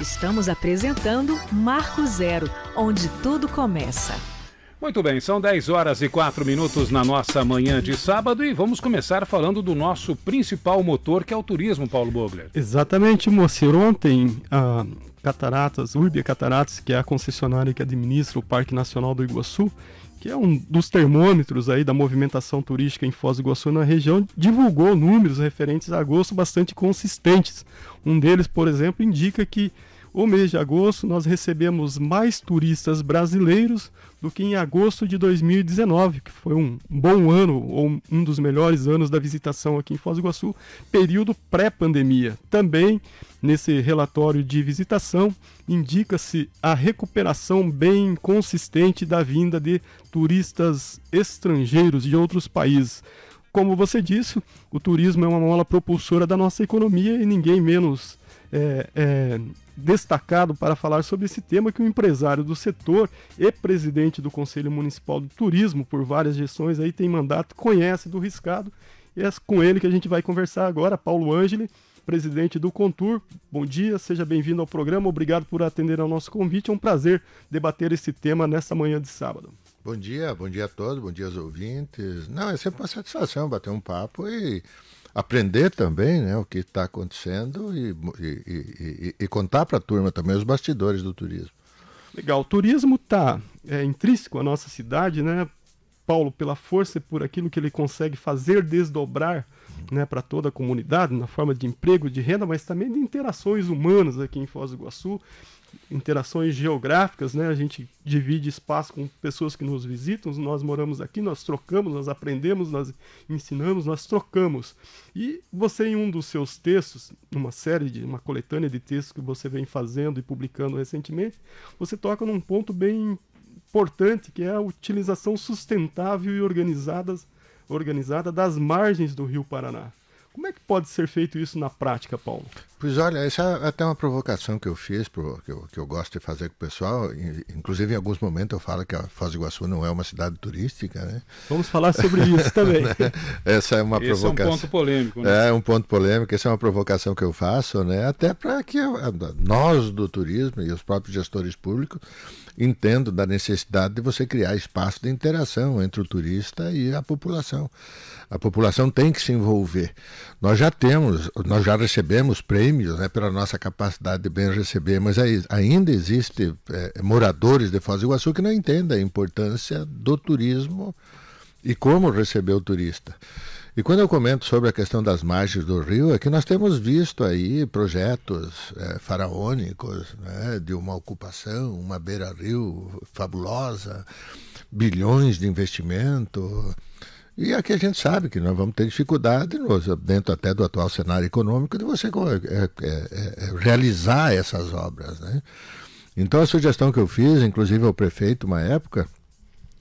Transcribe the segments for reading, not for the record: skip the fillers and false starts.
Estamos apresentando Marco Zero, onde tudo começa. Muito bem, são 10 horas e 4 minutos na nossa manhã de sábado e vamos começar falando do nosso principal motor, que é o turismo, Paulo Bogler. Exatamente, Moacir. Ontem, a Urbia Cataratas, que é a concessionária que administra o Parque Nacional do Iguaçu, que é um dos termômetros aí da movimentação turística em Foz do Iguaçu na região, divulgou números referentes a agosto bastante consistentes. Um deles, por exemplo, indica que o mês de agosto nós recebemos mais turistas brasileiros do que em agosto de 2019, que foi um bom ano, ou um dos melhores anos da visitação aqui em Foz do Iguaçu, período pré-pandemia. Também, nesse relatório de visitação, indica-se a recuperação bem consistente da vinda de turistas estrangeiros de outros países. Como você disse, o turismo é uma mola propulsora da nossa economia e ninguém menos destacado para falar sobre esse tema que o empresário do setor e presidente do Conselho Municipal do Turismo por várias gestões aí tem mandato, conhece do riscado, e é com ele que a gente vai conversar agora. Paulo Ângeli, presidente do Contur. Bom dia, seja bem-vindo ao programa, obrigado por atender ao nosso convite, é um prazer debater esse tema nessa manhã de sábado. Bom dia a todos, bom dia aos ouvintes. Não, é sempre uma satisfação bater um papo e aprender também, né, o que está acontecendo e contar para a turma também os bastidores do turismo. Legal, o turismo está intrínseco à nossa cidade, né, Paulo, pela força e por aquilo que ele consegue fazer desdobrar, né, para toda a comunidade, na forma de emprego, de renda, mas também de interações humanas aqui em Foz do Iguaçu, interações geográficas, né? A gente divide espaço com pessoas que nos visitam, nós moramos aqui, nós trocamos, nós aprendemos, nós ensinamos, nós trocamos. E você, em um dos seus textos, uma coletânea de textos que você vem fazendo e publicando recentemente, você toca num ponto bem importante, que é a utilização sustentável e organizada das margens do Rio Paraná. Como é que pode ser feito isso na prática, Paulo? Pois olha, essa é até uma provocação que eu fiz, que eu gosto de fazer com o pessoal. Inclusive, em alguns momentos eu falo que a Foz do Iguaçu não é uma cidade turística, né? Vamos falar sobre isso também. Essa é uma provocação. Esse é um ponto polêmico, né? É um ponto polêmico, essa é uma provocação que eu faço, né? Até para que nós do turismo e os próprios gestores públicos entendam da necessidade de você criar espaço de interação entre o turista e a população. A população tem que se envolver. Nós já recebemos prêmios, né, pela nossa capacidade de bem receber, mas ainda existe moradores de Foz do Iguaçu que não entendem a importância do turismo e como receber o turista. E quando eu comento sobre a questão das margens do rio, é que nós temos visto aí projetos faraônicos, né, de uma ocupação, uma beira-rio fabulosa, bilhões de investimento. E aqui a gente sabe que nós vamos ter dificuldade, dentro até do atual cenário econômico, de você realizar essas obras, né? Então a sugestão que eu fiz, inclusive ao prefeito uma época,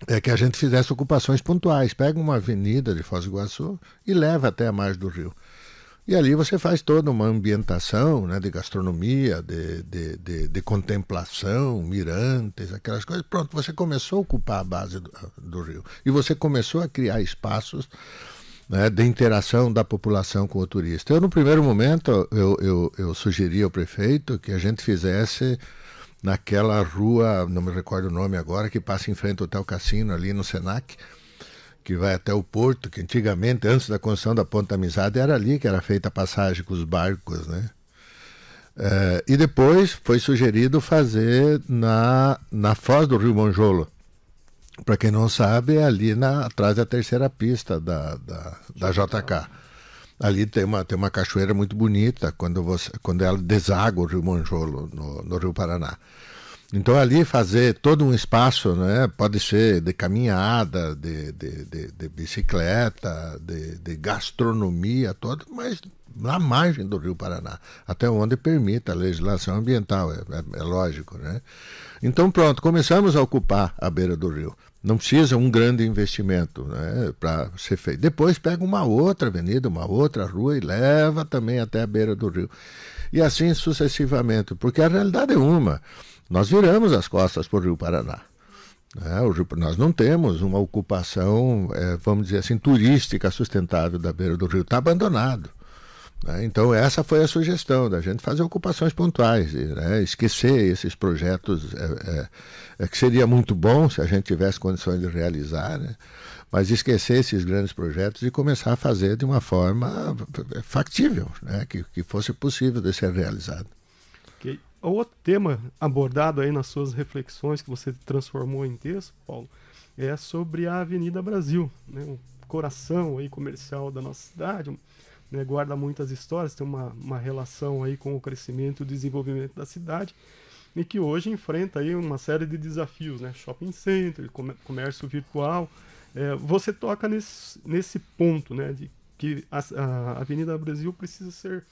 é que a gente fizesse ocupações pontuais. Pega uma avenida de Foz do Iguaçu e leva até a margem do rio. E ali você faz toda uma ambientação, né, de gastronomia, de contemplação, mirantes, aquelas coisas. Pronto, você começou a ocupar a base do rio. E você começou a criar espaços, né, de interação da população com o turista. Eu, no primeiro momento, eu sugeri ao prefeito que a gente fizesse naquela rua, não me recordo o nome agora, que passa em frente ao Hotel Cassino, ali no Senac, que vai até o porto, que antigamente, antes da construção da Ponta Amizade, era ali que era feita a passagem com os barcos, né? E depois foi sugerido fazer na Foz do Rio Monjolo. Para quem não sabe, é ali atrás da terceira pista da JK. Ali tem uma cachoeira muito bonita, quando ela deságua o Rio Monjolo, no Rio Paraná. Então ali fazer todo um espaço, né, pode ser de caminhada, de bicicleta, de gastronomia, toda, mas na margem do Rio Paraná, até onde permita a legislação ambiental, é lógico, né? Então pronto, começamos a ocupar a beira do rio. Não precisa um grande investimento, né, para ser feito. Depois pega uma outra avenida, uma outra rua e leva também até a beira do rio. E assim sucessivamente, porque a realidade é uma. Nós viramos as costas para o Rio Paraná. Nós não temos uma ocupação, vamos dizer assim, turística sustentável da beira do rio. Está abandonado. Né? Então essa foi a sugestão da gente fazer ocupações pontuais, né? Esquecer esses projetos que seria muito bom se a gente tivesse condições de realizar, né? Mas esquecer esses grandes projetos e começar a fazer de uma forma factível, né? Que fosse possível de ser realizado. Okay. O outro tema abordado aí nas suas reflexões que você transformou em texto, Paulo, é sobre a Avenida Brasil, né? O coração aí comercial da nossa cidade, né? Guarda muitas histórias, tem uma relação aí com o crescimento e o desenvolvimento da cidade, e que hoje enfrenta aí uma série de desafios, né? Shopping center, comércio virtual. Você toca nesse ponto, né? De que a Avenida Brasil precisa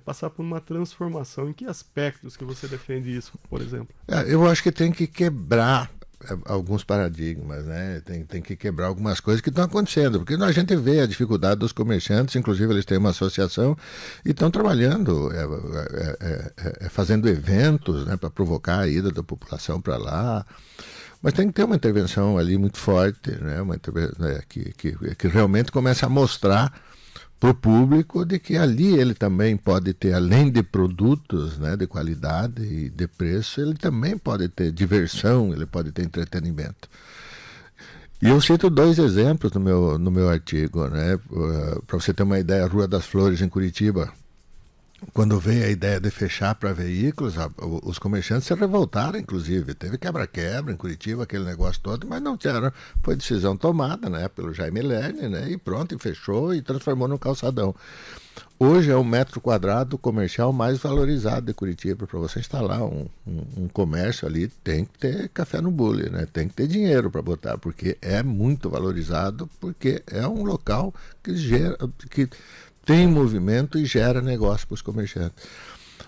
passar por uma transformação. Em que aspectos que você defende isso, por exemplo? Eu acho que tem que quebrar alguns paradigmas, né? Tem que quebrar algumas coisas que estão acontecendo, porque a gente vê a dificuldade dos comerciantes, inclusive eles têm uma associação e estão trabalhando, fazendo eventos, né, para provocar a ida da população para lá. Mas tem que ter uma intervenção ali muito forte, né, que realmente comece a mostrar para o público de que ali ele também pode ter, além de produtos, né, de qualidade e de preço, ele também pode ter diversão, ele pode ter entretenimento. E eu cito 2 exemplos no meu artigo, né, para você ter uma ideia. A Rua das Flores, em Curitiba, quando veio a ideia de fechar para veículos, os comerciantes se revoltaram, inclusive. Teve quebra-quebra em Curitiba, aquele negócio todo, mas não tinha. Foi decisão tomada, né, pelo Jaime Lerner, né, e pronto, e fechou e transformou no calçadão. Hoje é o metro quadrado comercial mais valorizado de Curitiba. Para você instalar um comércio ali, tem que ter café no bule, né? Tem que ter dinheiro para botar, porque é muito valorizado, porque é um local que tem movimento e gera negócio para os comerciantes.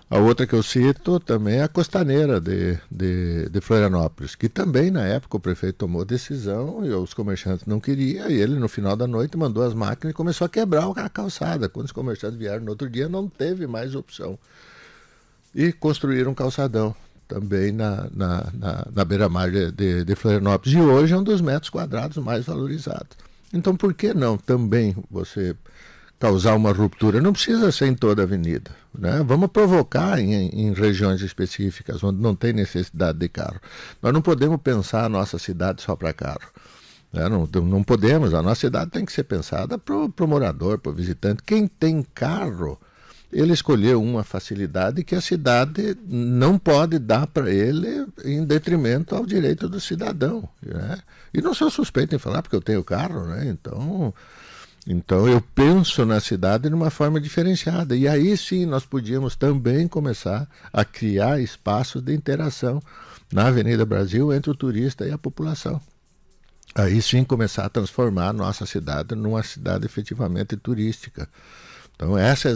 A outra que eu cito também é a Costaneira de Florianópolis, que também na época o prefeito tomou decisão e os comerciantes não queriam, e ele no final da noite mandou as máquinas e começou a quebrar a calçada. Quando os comerciantes vieram no outro dia, não teve mais opção. E construíram um calçadão também na beira-mar de Florianópolis, e hoje é um dos metros quadrados mais valorizados. Então por que não também você causar uma ruptura? Não precisa ser em toda a avenida, né? Vamos provocar em regiões específicas onde não tem necessidade de carro. Nós não podemos pensar a nossa cidade só para carro, né? Não podemos. A nossa cidade tem que ser pensada para o morador, para o visitante. Quem tem carro, ele escolheu uma facilidade que a cidade não pode dar para ele em detrimento ao direito do cidadão, né? E não sou suspeito em falar porque eu tenho carro, né? Então eu penso na cidade de uma forma diferenciada. E aí sim nós podíamos também começar a criar espaços de interação na Avenida Brasil entre o turista e a população. Aí sim começar a transformar a nossa cidade numa cidade efetivamente turística. Então essa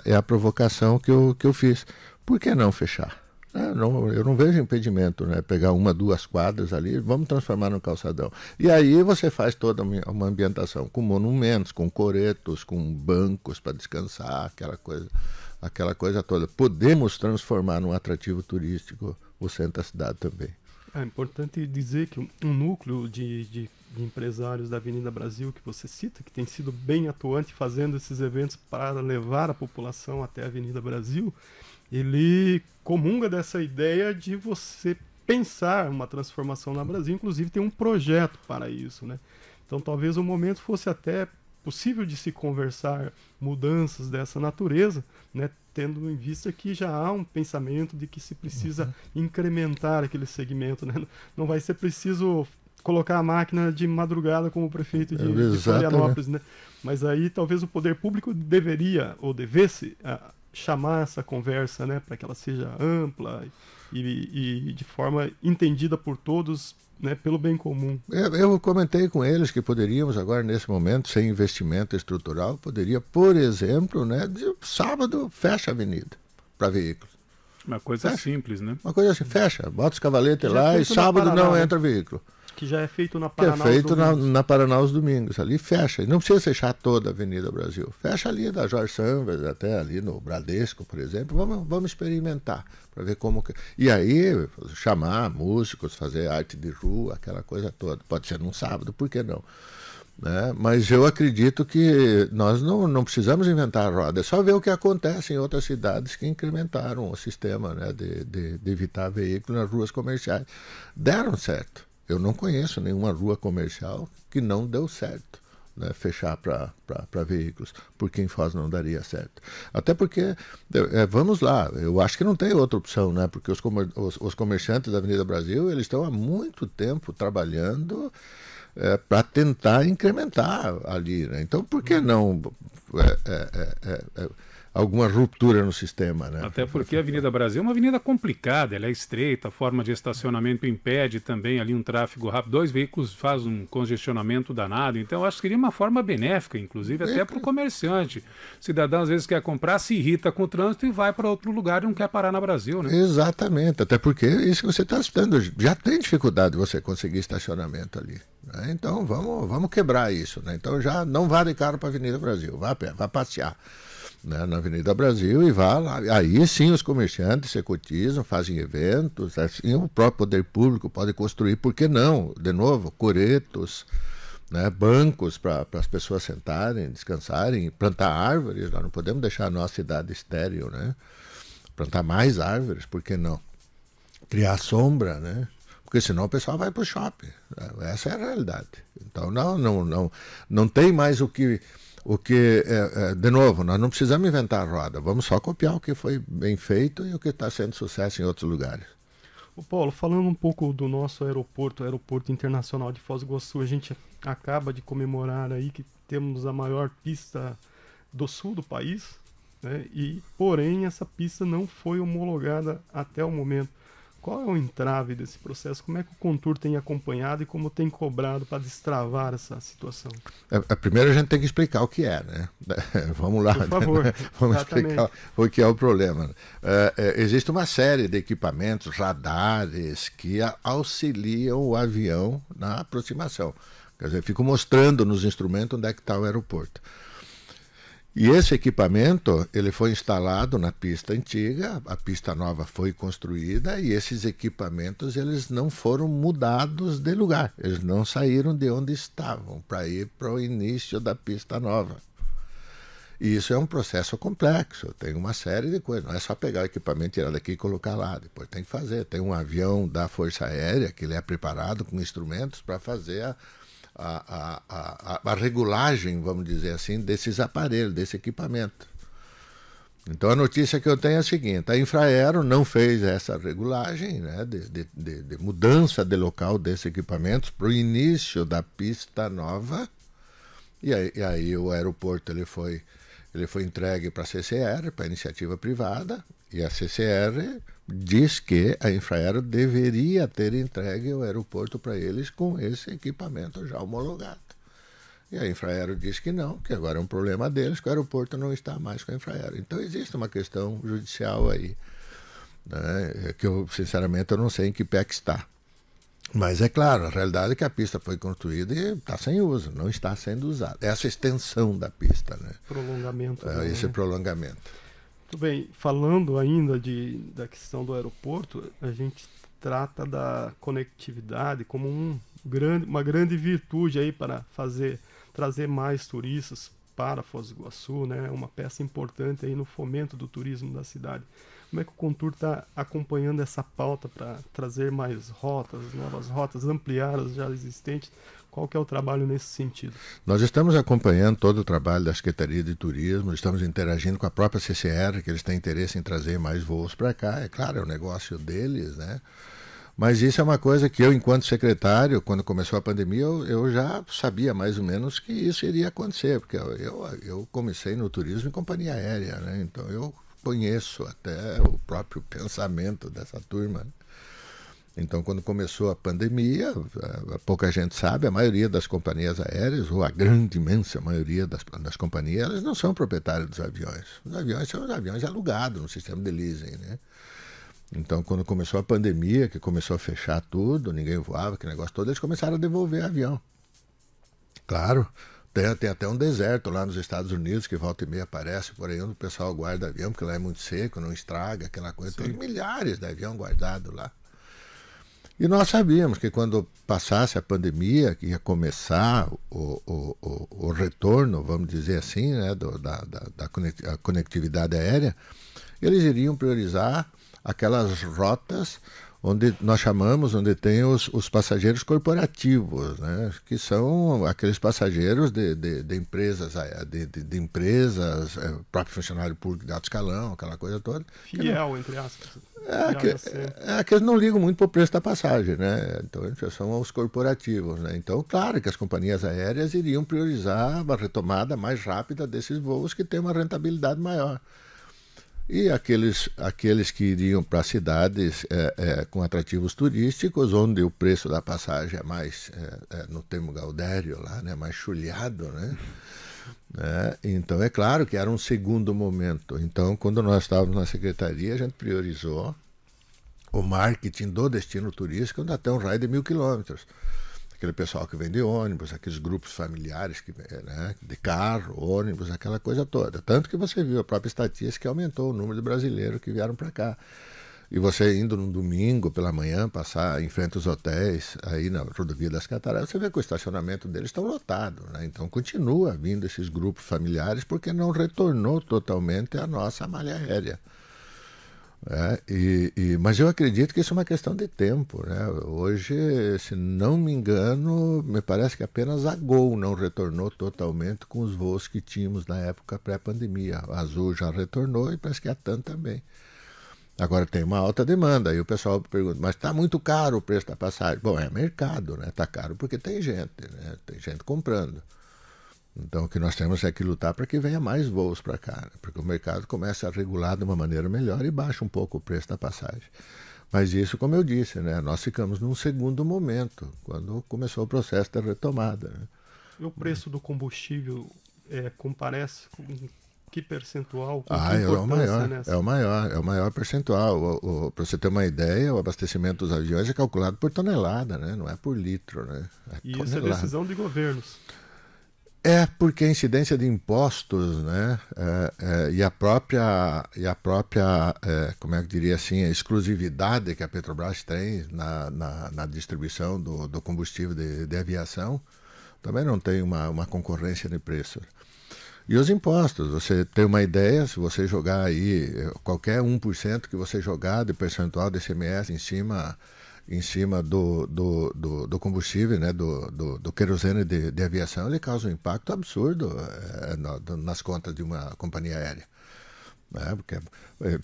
é a provocação que eu fiz. Por que não fechar? Eu não vejo impedimento, né? Pegar 1, 2 quadras ali, vamos transformar no calçadão. E aí você faz toda uma ambientação com monumentos, com coretos, com bancos para descansar, aquela coisa toda. Podemos transformar num atrativo turístico o centro da cidade também. É importante dizer que um núcleo de empresários da Avenida Brasil que você cita, que tem sido bem atuante fazendo esses eventos para levar a população até a Avenida Brasil, ele comunga dessa ideia de você pensar uma transformação na Brasil, inclusive tem um projeto para isso, né? Então talvez o momento fosse até possível de se conversar mudanças dessa natureza, né? Tendo em vista que já há um pensamento de que se precisa incrementar aquele segmento, né? Não vai ser preciso colocar a máquina de madrugada como o prefeito de Florianópolis, né? Mas aí talvez o poder público deveria ou devesse chamar essa conversa, né, para que ela seja ampla e de forma entendida por todos, né, pelo bem comum. Eu comentei com eles que poderíamos agora, nesse momento, sem investimento estrutural, poderia, por exemplo, né, sábado fecha a avenida para veículos. Uma coisa simples, né? Uma coisa assim, fecha, bota os cavaletes lá e sábado não entra veículo. Que já é feito na Paraná. Que é feito na Paraná aos domingos. Ali fecha. E não precisa fechar toda a Avenida Brasil. Fecha ali da Jorge Sambas até ali no Bradesco, por exemplo. Vamos experimentar para ver como que... E aí chamar músicos, fazer arte de rua, aquela coisa toda. Pode ser num sábado, por que não? né? Mas eu acredito que nós não precisamos inventar a roda, é só ver o que acontece em outras cidades que incrementaram o sistema, né, de evitar veículos nas ruas comerciais. Deram certo. Eu não conheço nenhuma rua comercial que não deu certo, né, fechar para veículos, porque em Foz não daria certo. Até porque, vamos lá, eu acho que não tem outra opção, né, porque os comerciantes da Avenida Brasil, eles estão há muito tempo trabalhando para tentar incrementar ali, né? Então, por que não alguma ruptura no sistema, né? Até porque a Avenida Brasil é uma avenida complicada, ela é estreita, a forma de estacionamento impede também ali um tráfego rápido. 2 veículos faz um congestionamento danado, então eu acho que seria uma forma benéfica, inclusive até para o comerciante. O cidadão às vezes quer comprar, se irrita com o trânsito e vai para outro lugar e não quer parar na Brasil, né? Exatamente, até porque isso que você está citando, já tem dificuldade de você conseguir estacionamento ali, né? Então vamos quebrar isso, né? Então já não vá de carro para a Avenida Brasil, vá a pé, vá passear, né, na Avenida Brasil e vá lá. Aí sim os comerciantes se cotizam, fazem eventos, assim o próprio poder público pode construir, por que não? De novo, coretos, né, bancos para as pessoas sentarem, descansarem, plantar árvores. Nós não podemos deixar a nossa cidade estéril, né? Plantar mais árvores, por que não? Criar sombra, né? Porque senão o pessoal vai para o shopping. Essa é a realidade. Então não tem mais o que de novo, nós não precisamos inventar a roda, vamos só copiar o que foi bem feito e o que está sendo sucesso em outros lugares. Ô Paulo, falando um pouco do nosso aeroporto, o Aeroporto Internacional de Foz do Iguaçu, a gente acaba de comemorar aí que temos a maior pista do sul do país, né? E, porém, essa pista não foi homologada até o momento. Qual é o entrave desse processo? Como é que o Contur tem acompanhado e como tem cobrado para destravar essa situação? Primeiro a gente tem que explicar o que é, né? Vamos lá. Por favor. Vamos explicar o que é o problema. Existe uma série de equipamentos, radares, que auxiliam o avião na aproximação. Quer dizer, ficam mostrando nos instrumentos onde é que está o aeroporto. E esse equipamento, ele foi instalado na pista antiga, a pista nova foi construída e esses equipamentos, eles não foram mudados de lugar. Eles não saíram de onde estavam para ir para o início da pista nova. E isso é um processo complexo, tem uma série de coisas. Não é só pegar o equipamento, tirar daqui e colocar lá. Depois tem que fazer. Tem um avião da Força Aérea que ele é preparado com instrumentos para fazer a regulagem, vamos dizer assim, desses aparelhos, desse equipamento. Então a notícia que eu tenho é a seguinte: a Infraero não fez essa regulagem, né, de mudança de local desses equipamentos para o início da pista nova, e aí o aeroporto ele foi entregue para a CCR, para a iniciativa privada, e a CCR diz que a Infraero deveria ter entregue o aeroporto para eles com esse equipamento já homologado. E a Infraero diz que não, que agora é um problema deles, que o aeroporto não está mais com a Infraero. Então existe uma questão judicial aí, né, que eu, sinceramente, eu não sei em que pé que está. Mas é claro, a realidade é que a pista foi construída e está sem uso, não está sendo usada. Essa extensão da pista, né? Prolongamento. Esse prolongamento. Muito bem, falando ainda da questão do aeroporto, a gente trata da conectividade como uma grande virtude aí para trazer mais turistas para Foz do Iguaçu, né? Uma peça importante aí no fomento do turismo da cidade. Como é que o Contur está acompanhando essa pauta para trazer mais rotas, novas rotas, ampliar as já existentes? Qual que é o trabalho nesse sentido? Nós estamos acompanhando todo o trabalho da Secretaria de Turismo, estamos interagindo com a própria CCR, que eles têm interesse em trazer mais voos para cá. É claro, é o negócio deles, né? Mas isso é uma coisa que eu, enquanto secretário, quando começou a pandemia, eu já sabia mais ou menos que isso iria acontecer, porque eu comecei no turismo em companhia aérea, né? Então eu conheço até o próprio pensamento dessa turma, né? Então, quando começou a pandemia, pouca gente sabe, a maioria das companhias aéreas, ou a grande, imensa maioria das companhias, elas não são proprietárias dos aviões. Os aviões são os aviões alugados no sistema de leasing, né? Então, quando começou a pandemia, que começou a fechar tudo, ninguém voava, que negócio todo, eles começaram a devolver avião. Claro, tem até um deserto lá nos Estados Unidos, que volta e meia aparece, por aí onde o pessoal guarda avião, porque lá é muito seco, não estraga, aquela coisa. Sim. Tem milhares de avião guardado lá. E nós sabíamos que quando passasse a pandemia, que ia começar o retorno, vamos dizer assim, né, da conectividade aérea, eles iriam priorizar aquelas rotas onde nós chamamos, onde tem os passageiros corporativos, né, que são aqueles passageiros de empresas, de empresas, próprio funcionário público de alto escalão, aquela coisa toda. Fiel, entre aspas. Que eles não ligam muito para o preço da passagem, né? Então, são os corporativos, né? Então, claro que as companhias aéreas iriam priorizar uma retomada mais rápida desses voos que têm uma rentabilidade maior. E aqueles que iriam para cidades com atrativos turísticos, onde o preço da passagem é mais, no termo Gaudério lá, né? Mais chulhado, né? Então é claro que era um segundo momento. Então, quando nós estávamos na secretaria, a gente priorizou o marketing do destino turístico, onde até um raio de 1.000 quilômetros. Aquele pessoal que vende ônibus, aqueles grupos familiares né, de carro, ônibus, aquela coisa toda. Tanto que você viu a própria estatística que aumentou o número de brasileiros que vieram para cá. E você indo num domingo pela manhã, passar em frente aos hotéis, aí na rodovia das Cataratas, você vê que o estacionamento deles está lotado, né? Então continua vindo esses grupos familiares porque não retornou totalmente a nossa malha aérea. Mas eu acredito que isso é uma questão de tempo, né? Hoje, se não me engano, me parece que apenas a Gol não retornou totalmente com os voos que tínhamos na época pré-pandemia. A Azul já retornou e parece que a TAM também. Agora tem uma alta demanda, aí o pessoal pergunta, mas está muito caro o preço da passagem? Bom, é mercado, né? Está caro porque tem gente, né? Tem gente comprando. Então o que nós temos é que lutar para que venha mais voos para cá, né? Porque o mercado começa a regular de uma maneira melhor e baixa um pouco o preço da passagem. Mas isso, como eu disse, né? Nós ficamos num segundo momento, quando começou o processo da retomada, né? E o preço do combustível comparece com que percentual? É o maior percentual. Para você ter uma ideia, o abastecimento dos aviões é calculado por tonelada, né? Não é por litro, né? E isso é decisão de governos. Porque a incidência de impostos, né? E a própria como é que diria assim, a exclusividade que a Petrobras tem na distribuição do combustível de aviação, também não tem uma concorrência de preço. E os impostos, você tem uma ideia, se você jogar aí, qualquer 1% que você jogar de percentual de ICMS em cima do combustível, né, do querosene de aviação, ele causa um impacto absurdo nas contas de uma companhia aérea. Porque,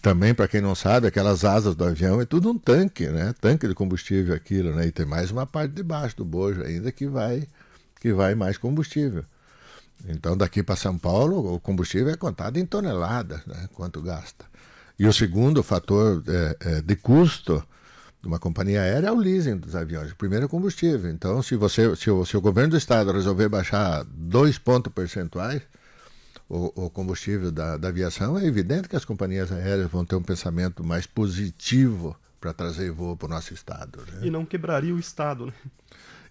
também, para quem não sabe, aquelas asas do avião é tudo um tanque, né? Tanque de combustível aquilo, né? E tem mais uma parte de baixo do bojo ainda que vai mais combustível. Então, daqui para São Paulo, o combustível é contado em toneladas, né? Quanto gasta. E o segundo fator de custo de uma companhia aérea é o leasing dos aviões. O primeiro é o combustível. Então, se o governo do estado resolver baixar 2 pontos percentuais o combustível da aviação, é evidente que as companhias aéreas vão ter um pensamento mais positivo para trazer voo para o nosso estado, né? E não quebraria o estado, né?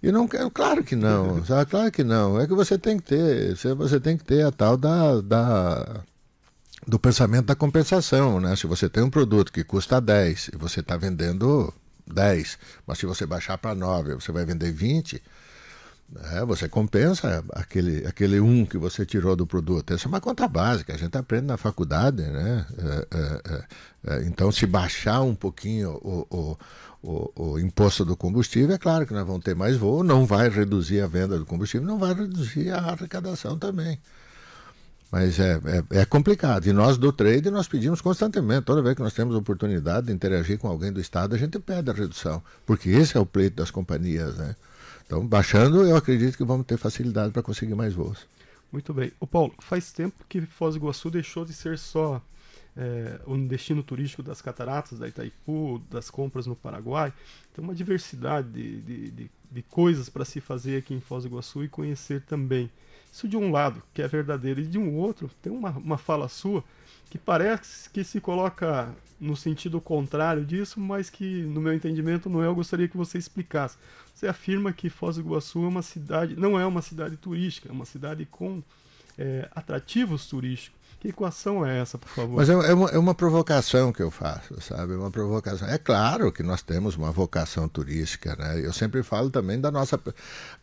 E não quero, claro que não, sabe? Claro que não. É que você tem que ter a tal do pensamento da compensação, né? Se você tem um produto que custa 10 e você está vendendo 10, mas se você baixar para 9, você vai vender 20, você compensa aquele 1 que você tirou do produto. Essa é uma conta básica, a gente aprende na faculdade, né? Então, se baixar um pouquinho o imposto do combustível, é claro que nós vamos ter mais voo, não vai reduzir a venda do combustível, não vai reduzir a arrecadação também. Mas é complicado. E nós do trade, nós pedimos constantemente, toda vez que nós temos oportunidade de interagir com alguém do Estado, a gente pede a redução, porque esse é o pleito das companhias, né? Então, baixando, eu acredito que vamos ter facilidade para conseguir mais voos. Muito bem. Ô Paulo, faz tempo que Foz do Iguaçu deixou de ser só um destino turístico das cataratas, da Itaipu, das compras no Paraguai. Tem uma diversidade de coisas para se fazer aqui em Foz do Iguaçu e conhecer também. Isso de um lado, que é verdadeiro, e de um outro, tem uma fala sua que parece que se coloca no sentido contrário disso, mas que, no meu entendimento, não é. Eu gostaria que você explicasse. Você afirma que Foz do Iguaçu é uma cidade, não é uma cidade turística, é uma cidade com atrativos turísticos. Que equação é essa, por favor? Mas é uma provocação que eu faço, sabe? É uma provocação. É claro que nós temos uma vocação turística, né? Eu sempre falo também da nossa...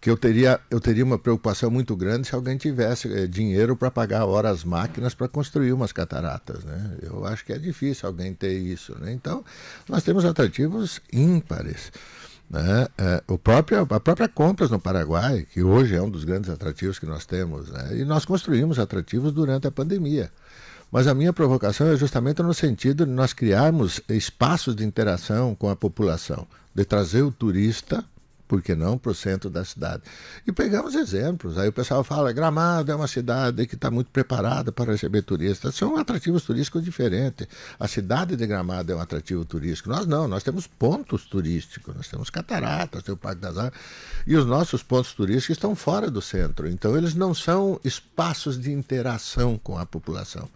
que eu teria uma preocupação muito grande se alguém tivesse dinheiro para pagar horas máquinas para construir umas cataratas, né? Eu acho que é difícil alguém ter isso, né? Então, nós temos atrativos ímpares. Né? A própria Compras no Paraguai, que hoje é um dos grandes atrativos que nós temos, né? E nós construímos atrativos durante a pandemia. Mas a minha provocação é justamente no sentido de nós criarmos espaços de interação com a população, de trazer o turista, por que não, para o centro da cidade. E pegamos exemplos. Aí o pessoal fala, Gramado é uma cidade que está muito preparada para receber turistas. São atrativos turísticos diferentes. A cidade de Gramado é um atrativo turístico. Nós não, nós temos pontos turísticos. Nós temos cataratas, temos o Parque das Artes. E os nossos pontos turísticos estão fora do centro. Então eles não são espaços de interação com a população.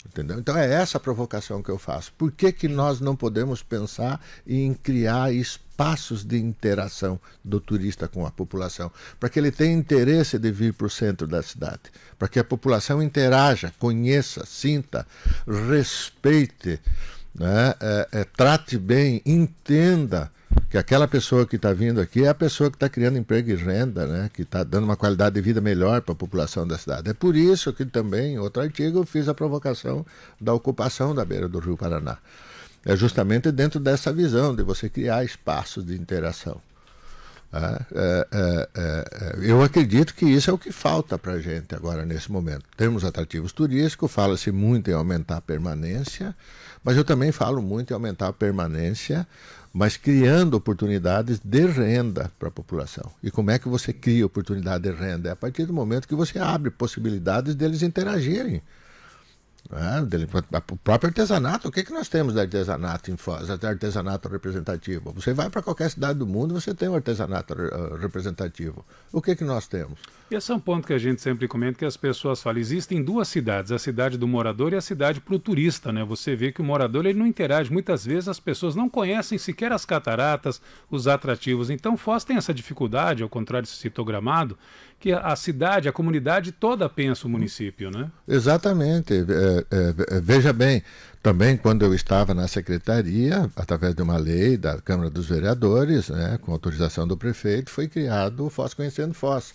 Entendeu? Então é essa a provocação que eu faço. Por que nós não podemos pensar em criar espaços de interação do turista com a população? Para que ele tenha interesse de vir para o centro da cidade. Para que a população interaja, conheça, sinta, respeite, né? Trate bem, entenda que aquela pessoa que está vindo aqui é a pessoa que está criando emprego e renda, né? Que está dando uma qualidade de vida melhor para a população da cidade. É por isso que também, em outro artigo, eu fiz a provocação da ocupação da beira do Rio Paraná. É justamente dentro dessa visão de você criar espaços de interação. Eu acredito que isso é o que falta para a gente agora nesse momento. Temos atrativos turísticos, fala-se muito em aumentar a permanência, mas eu também falo muito em aumentar a permanência, mas criando oportunidades de renda para a população. E como é que você cria oportunidade de renda? É a partir do momento que você abre possibilidades deles interagirem. O próprio artesanato, o que nós temos de artesanato em Foz? Artesanato representativo. Você vai para qualquer cidade do mundo, você tem um artesanato representativo. O que nós temos? Esse é um ponto que a gente sempre comenta, que as pessoas falam, existem duas cidades, a cidade do morador e a cidade para o turista, né? Você vê que o morador ele não interage, muitas vezes as pessoas não conhecem sequer as cataratas, os atrativos. Então Foz tem essa dificuldade, ao contrário de citou Gramado, que a cidade, a comunidade toda pensa o município, né? Exatamente. Veja bem, também quando eu estava na secretaria, através de uma lei da Câmara dos Vereadores, né, com autorização do prefeito, foi criado o Foz Conhecendo Foz.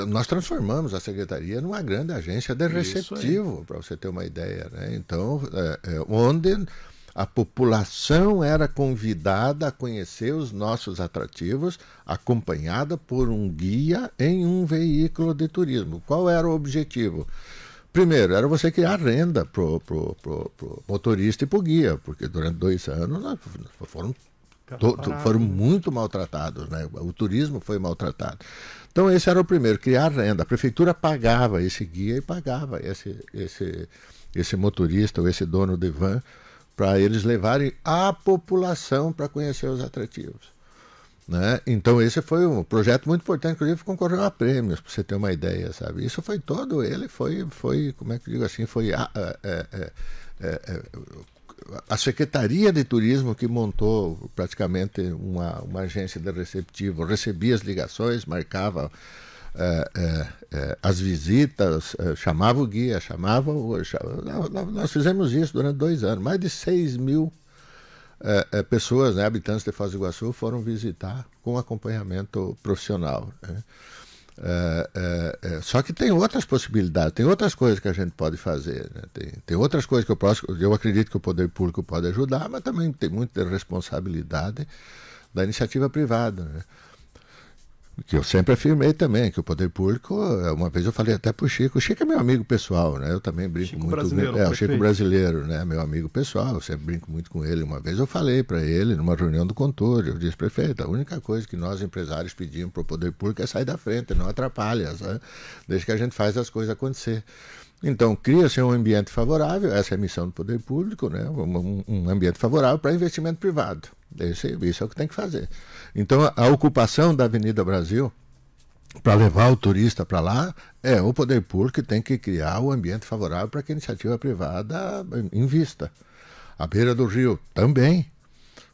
Nós transformamos a secretaria numa grande agência de receptivo, para você ter uma ideia, né? Então, onde a população era convidada a conhecer os nossos atrativos, acompanhada por um guia em um veículo de turismo. Qual era o objetivo? Primeiro, era você criar renda para o motorista e para o guia, porque durante 2 anos foram muito maltratados, né? O turismo foi maltratado. Então esse era o primeiro, criar renda. A prefeitura pagava esse guia e pagava esse motorista ou esse dono de van para eles levarem a população para conhecer os atrativos. Né? Então esse foi um projeto muito importante, inclusive concorreu a prêmios, para você ter uma ideia, sabe? Isso foi todo, ele foi como é que eu digo assim, foi a Secretaria de Turismo que montou praticamente uma agência de receptivo, recebia as ligações, marcava as visitas, chamava o guia, nós fizemos isso durante 2 anos, mais de 6 mil pessoas, né, habitantes de Foz do Iguaçu, foram visitar com acompanhamento profissional, né? Só que tem outras possibilidades, tem outras coisas que a gente pode fazer, né? Tem outras coisas que eu acredito que o poder público pode ajudar, mas também tem muita responsabilidade da iniciativa privada, né? Que eu sempre afirmei também, que o poder público, uma vez eu falei até pro Chico, o Chico é meu amigo pessoal, né? Eu também brinco Chico muito brasileiro, com ele. O Chico brasileiro, né? Meu amigo pessoal, eu sempre brinco muito com ele. Uma vez eu falei para ele, numa reunião do contorno, eu disse, prefeito, a única coisa que nós empresários pedimos para o poder público é sair da frente, não atrapalha, sabe? Desde que a gente faz as coisas acontecer. Então, cria-se um ambiente favorável, essa é a missão do poder público, né? Um ambiente favorável para investimento privado. Isso é o que tem que fazer. Então, a ocupação da Avenida Brasil, para levar o turista para lá, o poder público que tem que criar o ambiente favorável para que a iniciativa privada invista. A beira do rio também.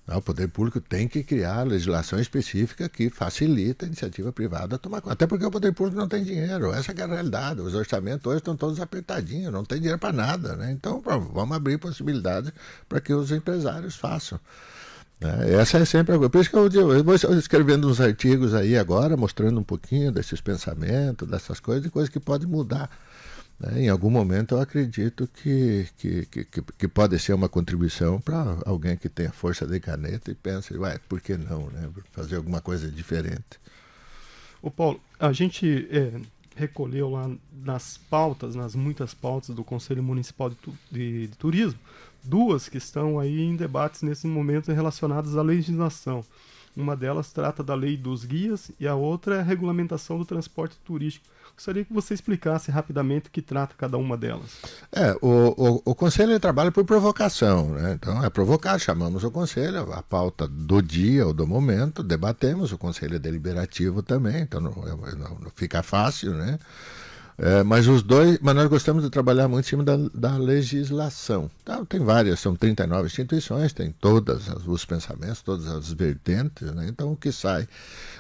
O poder público tem que criar legislação específica que facilita a iniciativa privada a tomar conta. Até porque o poder público não tem dinheiro. Essa que é a realidade. Os orçamentos hoje estão todos apertadinhos, não tem dinheiro para nada, né? Então, vamos abrir possibilidades para que os empresários façam. Essa é sempre a coisa. Por isso que eu vou escrevendo uns artigos aí agora, mostrando um pouquinho desses pensamentos, dessas coisas, coisas que podem mudar. Em algum momento eu acredito que pode ser uma contribuição para alguém que tenha força de caneta e pensa, por que não, né? Fazer alguma coisa diferente. Ô Paulo, a gente recolheu lá nas pautas, nas muitas pautas do Conselho Municipal de Turismo, duas que estão aí em debates nesse momento relacionadas à legislação. Uma delas trata da lei dos guias e a outra é a regulamentação do transporte turístico. Gostaria que você explicasse rapidamente o que trata cada uma delas. O Conselho trabalha por provocação, né? Então é provocar, chamamos o Conselho, a pauta do dia ou do momento, debatemos, o Conselho é deliberativo também, então não fica fácil, né? Mas nós gostamos de trabalhar muito em cima da legislação. Então, tem várias, são 39 instituições, tem todos os pensamentos, todas as vertentes, né? Então o que sai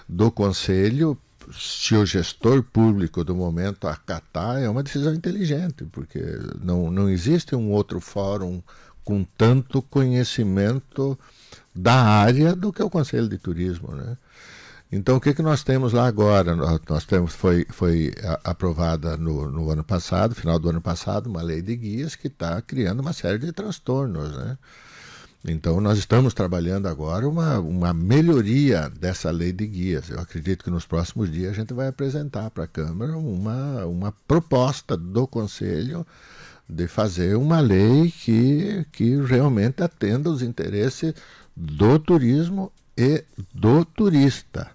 do Conselho, se o gestor público do momento acatar, é uma decisão inteligente, porque não existe um outro fórum com tanto conhecimento da área do que o Conselho de Turismo, né? Então, o que nós temos lá agora? Foi aprovada no ano passado, final do ano passado, uma lei de guias que está criando uma série de transtornos, né? Então, nós estamos trabalhando agora uma melhoria dessa lei de guias. Eu acredito que nos próximos dias a gente vai apresentar para a Câmara uma proposta do Conselho de fazer uma lei que realmente atenda os interesses do turismo e do turista.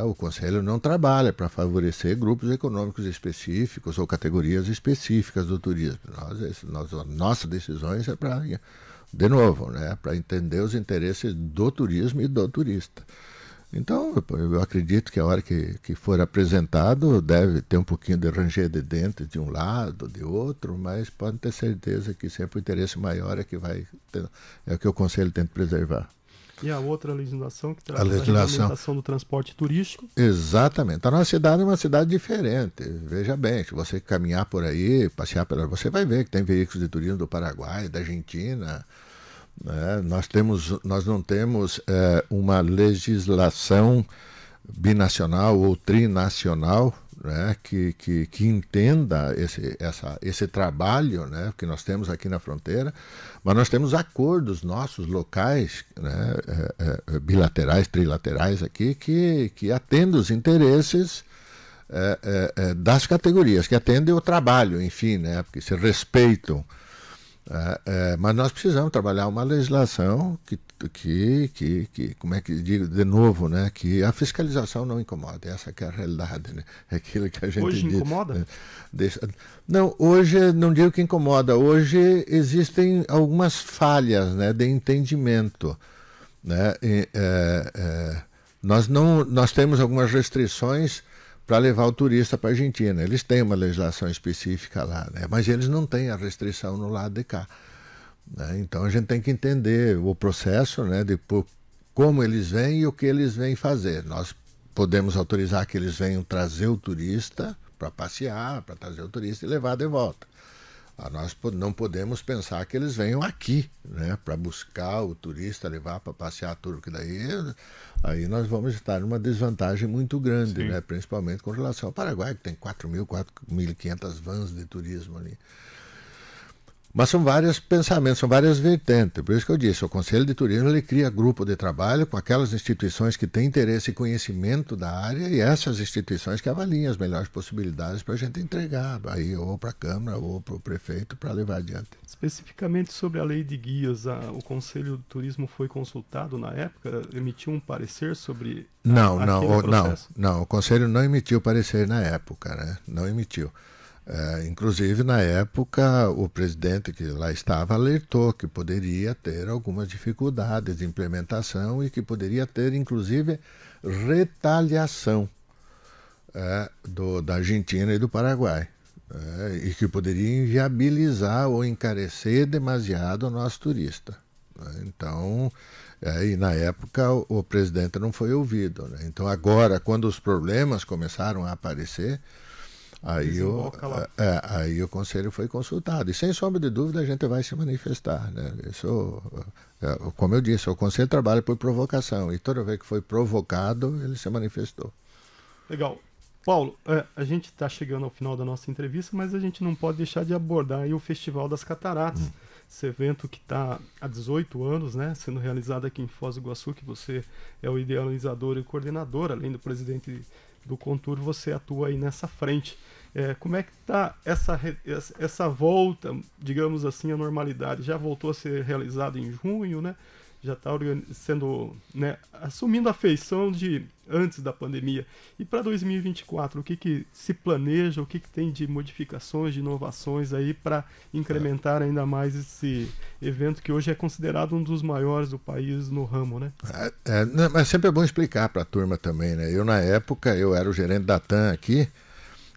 O Conselho não trabalha para favorecer grupos econômicos específicos ou categorias específicas do turismo. Nossas decisões é para, de novo, né, para entender os interesses do turismo e do turista. Então, eu acredito que a hora que for apresentado deve ter um pouquinho de ranger de dentes de um lado, de outro, mas pode ter certeza que sempre o interesse maior é o que o Conselho tenta preservar. E a outra legislação que trata da regulamentação do transporte turístico? Exatamente. A nossa cidade é uma cidade diferente. Veja bem, se você caminhar por aí, passear pela... Você vai ver que tem veículos de turismo do Paraguai, da Argentina. Né? Nós não temos uma legislação binacional ou trinacional, né, que entenda esse trabalho, né, que nós temos aqui na fronteira, mas nós temos acordos nossos locais, né, bilaterais, trilaterais aqui, que atendem os interesses das categorias, que atendem o trabalho, enfim, né, porque se respeitam. Mas nós precisamos trabalhar uma legislação como é que digo de novo, né, que a fiscalização não incomoda. Essa que é a realidade, né? É aquilo que a gente hoje incomoda? Não, hoje não digo que incomoda. Hoje existem algumas falhas, né, de entendimento, né? Nós temos algumas restrições para levar o turista para a Argentina. Eles têm uma legislação específica lá, né? Mas eles não têm a restrição no lado de cá. Né? Então a gente tem que entender o processo, né, de como eles vêm e o que eles vêm fazer. Nós podemos autorizar que eles venham trazer o turista para passear, para trazer o turista e levar de volta. Nós não podemos pensar que eles venham aqui, né, para buscar o turista, levar para passear tudo, que aí nós vamos estar numa desvantagem muito grande, né, principalmente com relação ao Paraguai, que tem 4.500 vans de turismo ali. Mas são vários pensamentos, são várias vertentes. Por isso que eu disse, o Conselho de Turismo ele cria grupo de trabalho com aquelas instituições que têm interesse e conhecimento da área e essas instituições que avaliam as melhores possibilidades para a gente entregar aí ou para a Câmara ou para o prefeito para levar adiante. Especificamente sobre a lei de guias, o Conselho de Turismo foi consultado na época? Emitiu um parecer sobre Não, o Conselho não emitiu parecer na época, né? Não emitiu. Inclusive, na época, o presidente que lá estava alertou que poderia ter algumas dificuldades de implementação e que poderia ter, inclusive, retaliação da Argentina e do Paraguai. E que poderia inviabilizar ou encarecer demasiado o nosso turista. né? Então, e na época o presidente não foi ouvido, né? Então agora, quando os problemas começaram a aparecer, aí o conselho foi consultado. E sem sombra de dúvida a gente vai se manifestar, né? Isso, como eu disse, o conselho trabalha por provocação. E toda vez que foi provocado, ele se manifestou. Legal. Paulo, a gente está chegando ao final da nossa entrevista, mas a gente não pode deixar de abordar aí o Festival das Cataratas. Esse evento que está há 18 anos, né, sendo realizado aqui em Foz do Iguaçu, que você é o idealizador e coordenador, além do presidente do Contur, você atua aí nessa frente. Como é que está essa volta, digamos assim, à normalidade? Já voltou a ser realizado em junho, né? Já está sendo, né, assumindo a feição de antes da pandemia. E para 2024, o que se planeja, o que tem de modificações, de inovações aí para incrementar ainda mais esse evento que hoje é considerado um dos maiores do país no ramo, né? Mas sempre é bom explicar para a turma também, né? Eu, na época, eu era o gerente da TAM aqui,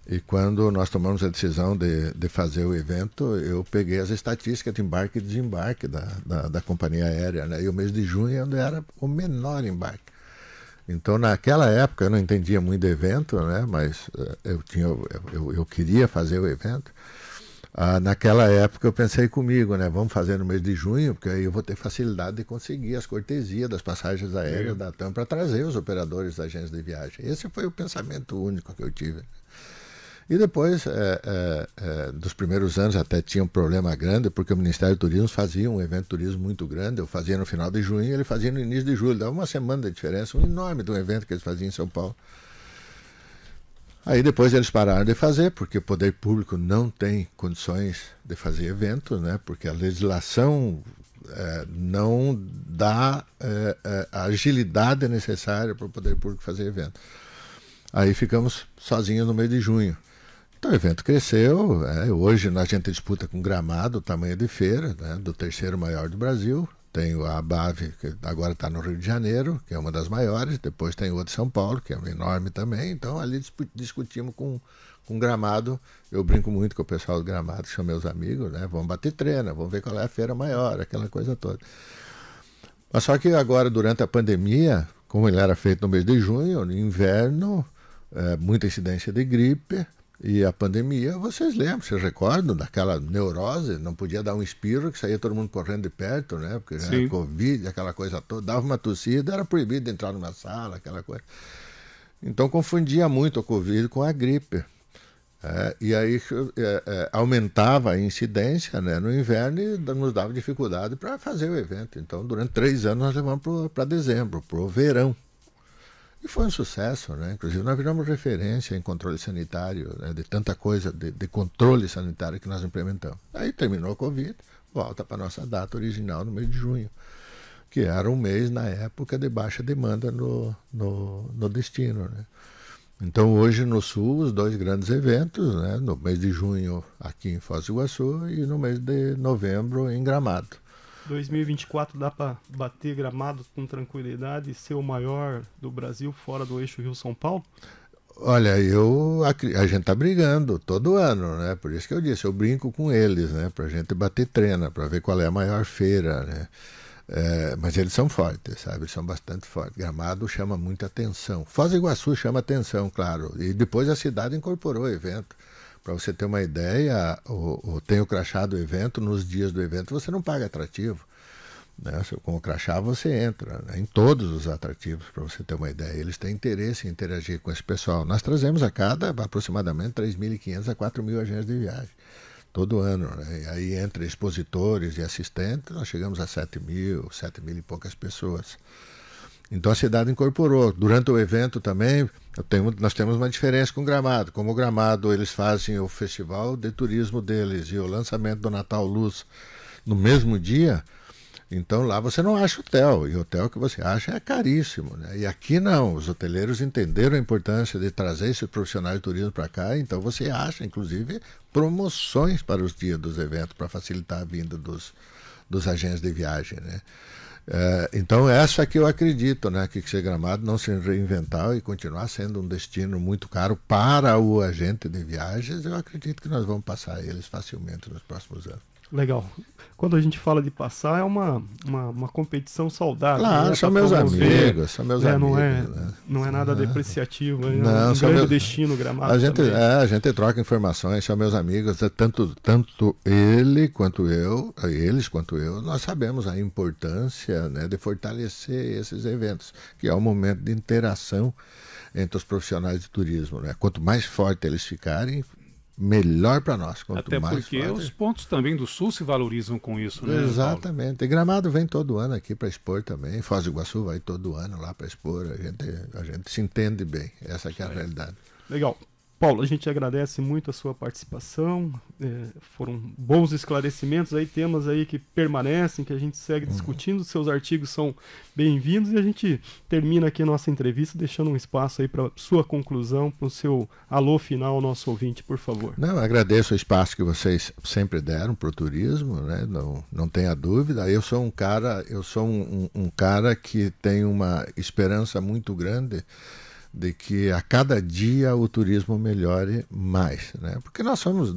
e quando nós tomamos a decisão de fazer o evento, eu peguei as estatísticas de embarque e desembarque da companhia aérea, né? E o mês de junho é onde era o menor embarque. Então, naquela época, eu não entendia muito de evento, né? Mas eu queria fazer o evento. Naquela época, eu pensei comigo, né? Vamos fazer no mês de junho, porque aí eu vou ter facilidade de conseguir as cortesias das passagens aéreas da TAM para trazer os operadores da agência de viagem. Esse foi o pensamento único que eu tive. E depois, dos primeiros anos, até tinha um problema grande, porque o Ministério do Turismo fazia um evento de turismo muito grande. Eu fazia no final de junho e ele fazia no início de julho. Dava uma semana de diferença, um enorme de um evento que eles faziam em São Paulo. Aí depois eles pararam de fazer, porque o poder público não tem condições de fazer eventos, né? Porque a legislação não dá a agilidade necessária para o poder público fazer evento. Aí ficamos sozinhos no mês de junho. Então o evento cresceu, hoje a gente disputa com Gramado, tamanho de feira, né, do terceiro maior do Brasil. Tem a ABAV, que agora está no Rio de Janeiro, que é uma das maiores, depois tem o de São Paulo, que é enorme também. Então ali discutimos com Gramado. Eu brinco muito com o pessoal do Gramado, que são meus amigos, né? Vamos bater treina, vamos ver qual é a feira maior, aquela coisa toda. Mas só que agora, durante a pandemia, como ele era feito no mês de junho, no inverno, muita incidência de gripe, e a pandemia, vocês lembram, vocês recordam daquela neurose, não podia dar um espirro, que saía todo mundo correndo de perto, né? Porque era Covid, aquela coisa toda, dava uma tossida, era proibido de entrar numa sala, aquela coisa. Então confundia muito a Covid com a gripe. E aí aumentava a incidência, né, no inverno e nos dava dificuldade para fazer o evento. Então, durante 3 anos, nós levamos para dezembro, para o verão. E foi um sucesso, né? Inclusive nós viramos referência em controle sanitário, né? De tanta coisa de controle sanitário que nós implementamos. Aí terminou a Covid, volta para a nossa data original no mês de junho, que era um mês, na época, de baixa demanda no destino, né? Então hoje no Sul, os 2 grandes eventos, né? No mês de junho aqui em Foz do Iguaçu e no mês de novembro em Gramado. 2024 dá para bater Gramado com tranquilidade e ser o maior do Brasil fora do eixo Rio-São Paulo? Olha, a gente tá brigando todo ano, né? Por isso que eu disse, eu brinco com eles, né? Pra gente bater treina, para ver qual é a maior feira, né? Mas eles são fortes, sabe? Eles são bastante fortes. Gramado chama muita atenção. Foz do Iguaçu chama atenção, claro. E depois a cidade incorporou o evento. Para você ter uma ideia, tem o crachá do evento, nos dias do evento você não paga atrativo, né? Com o crachá você entra, né, em todos os atrativos, para você ter uma ideia. Eles têm interesse em interagir com esse pessoal. Nós trazemos a cada aproximadamente 3.500 a 4.000 agentes de viagem, todo ano, né? E aí entre expositores e assistentes, nós chegamos a 7.000 e poucas pessoas. Então a cidade incorporou. Durante o evento também, nós temos uma diferença com o Gramado. Como o Gramado, eles fazem o festival de turismo deles e o lançamento do Natal Luz no mesmo dia, então lá você não acha hotel, e o hotel que você acha é caríssimo, né? E aqui não, os hoteleiros entenderam a importância de trazer esses profissionais de turismo para cá, então você acha, inclusive, promoções para os dias dos eventos, para facilitar a vinda dos agentes de viagem, né? Então essa que eu acredito, né, que ser Gramado não se reinventar e continuar sendo um destino muito caro para o agente de viagens, eu acredito que nós vamos passar eles facilmente nos próximos anos. Legal. Quando a gente fala de passar, é uma competição saudável. Claro, né? são meus amigos, Não é nada depreciativo, não, um grande destino Gramado. A gente troca informações, são meus amigos, tanto eles quanto eu, nós sabemos a importância, né, de fortalecer esses eventos, que é um momento de interação entre os profissionais de turismo, né? Quanto mais forte eles ficarem, melhor para nós. Até porque os pontos também do Sul se valorizam com isso, né? Exatamente. Paulo? E Gramado vem todo ano aqui para expor também. Foz do Iguaçu vai todo ano lá para expor. A gente se entende bem. Essa que é a realidade. Legal. Paulo, a gente agradece muito a sua participação, foram bons esclarecimentos, aí temas aí que permanecem, que a gente segue discutindo, seus artigos são bem-vindos e a gente termina aqui a nossa entrevista deixando um espaço aí para sua conclusão, para o seu alô final ao nosso ouvinte, por favor. Não, agradeço o espaço que vocês sempre deram para o turismo, né? Não tenha dúvida, eu sou um cara que tem uma esperança muito grande de que a cada dia o turismo melhore mais, né? Porque nós somos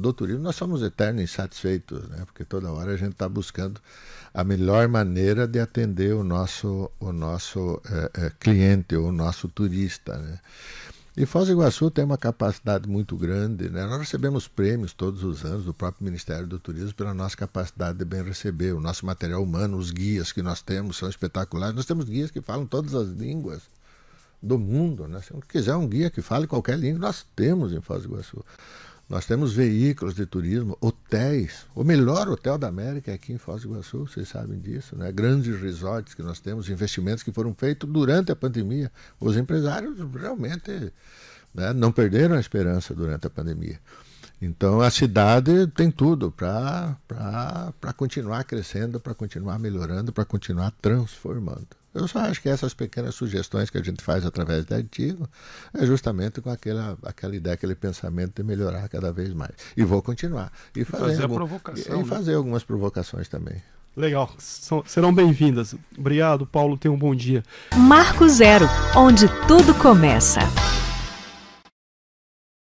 eternos insatisfeitos, né? Porque toda hora a gente está buscando a melhor maneira de atender o nosso cliente, o nosso turista, né? E Foz do Iguaçu tem uma capacidade muito grande, né? Nós recebemos prêmios todos os anos do próprio Ministério do Turismo pela nossa capacidade de bem receber. O nosso material humano, os guias que nós temos são espetaculares. Nós temos guias que falam todas as línguas do mundo, né? Se quiser um guia que fale qualquer língua, nós temos em Foz do Iguaçu. Nós temos veículos de turismo, hotéis. O melhor hotel da América é aqui em Foz do Iguaçu, vocês sabem disso, né? Grandes resorts que nós temos, investimentos que foram feitos durante a pandemia. Os empresários realmente, né, não perderam a esperança durante a pandemia. Então a cidade tem tudo para continuar crescendo, para continuar melhorando, para continuar transformando. Eu só acho que essas pequenas sugestões que a gente faz através do artigo é justamente com aquela ideia, aquele pensamento de melhorar cada vez mais. E vou continuar. E fazer algumas provocações também. Legal, serão bem-vindas. Obrigado, Paulo, tenha um bom dia. Marco Zero, onde tudo começa.